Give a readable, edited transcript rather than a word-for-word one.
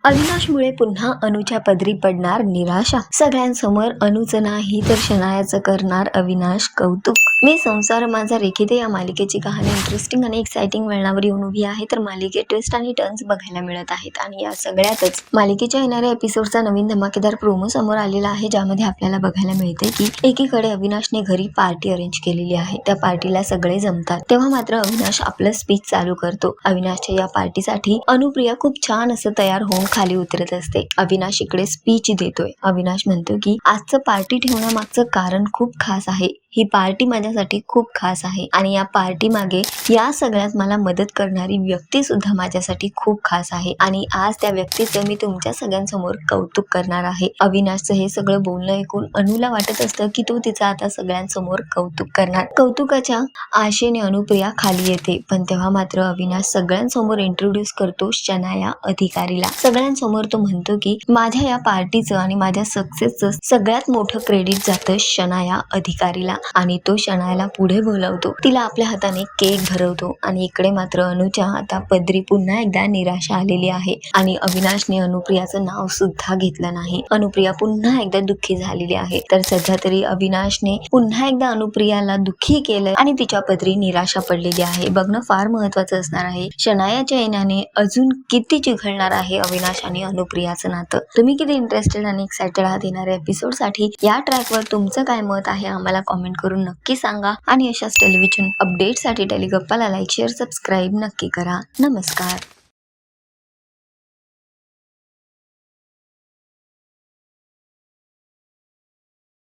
अविनाशमुळे पुन्हा अनुच्या पदरी पडणार निराशा. सगळ्यांसमोर अनुचं नाही तर शनायाचं करणार अविनाश कौतुक. मी संसार माझा रेखीते या मालिकेची कहाणी इंटरेस्टिंग आणि एक्साइटिंग वळणावर येऊन उभी आहे. तर मालिकेत ट्विस्ट आणि टर्न्स बघायला मिळत आहेत आणि या सगळ्यातच मालिकेच्या येणाऱ्या एपिसोडचा नवीन धमाकेदार प्रोमो समोर आलेला आहे, ज्यामध्ये आपल्याला बघायला मिळते की एकीकडे अविनाशने घरी पार्टी अरेंज केलेली आहे. त्या पार्टीला सगळे जमतात, तेव्हा मात्र अविनाश आपलं स्पीच चालू करतो. अविनाशच्या या पार्टीसाठी अनुप्रिया खूप छान असं तयार होऊन खाली उतरत असते. अविनाश इकडे स्पीच देतोय. अविनाश म्हणतो की आजचं पार्टी ठेवण्यामागचं कारण खूप खास आहे. ही पार्टी माझ्यासाठी खूप खास आहे आणि या पार्टी मागे या सगळ्यात मला मदत करणारी व्यक्ती सुद्धा माझ्यासाठी खूप खास आहे आणि आज त्या व्यक्तीचं मी तुमच्या सगळ्यांसमोर कौतुक करणार आहे. अविनाशचं हे सगळं बोलणं ऐकून अनुला वाटत असतं की तो तिचा आता सगळ्यांसमोर कौतुक करणार. कौतुकाच्या आशेने अनुप्रिया खाली येते, पण तेव्हा मात्र अविनाश सगळ्यांसमोर इंट्रोड्यूस करतो शनाया अधिकारीला. सगळ्यांसमोर तो म्हणतो की माझ्या या पार्टीचं आणि माझ्या सक्सेसचं सगळ्यात मोठं क्रेडिट जातं शनाया अधिकारीला आणि तो शनायाला पुढे बोलवतो. तिला आपल्या हाताने केक भरवतो आणि इकडे मात्र अनुच्या आता पदरी पुन्हा एकदा निराशा आलेली आहे आणि अविनाशने अनुप्रियाचं नाव सुद्धा घेतलं नाही. अनुप्रिया पुन्हा एकदा दुःखी झालेली आहे. तर सध्या तरी अविनाशने पुन्हा एकदा अनुप्रियाला दुःखी केलंय आणि तिच्या पदरी निराशा पडलेली आहे. बघणं फार महत्वाचं असणार आहे. शनायाच्या येण्याने अजून किती चिघळणार आहे अविनाश आणि अनुप्रियाचं नातं. तुम्ही किती इंटरेस्टेड आणि एक्साइटेड आहात येणाऱ्या एपिसोड साठी? या ट्रॅकवर तुमचं काय मत आहे आम्हाला कॉमेंट करून नक्की सांगा आणि अशाच टेलिव्हिजन अपडेटसाठी टेलिगप्पाला लाईक, शेअर, सबस्क्राईब नक्की करा. नमस्कार.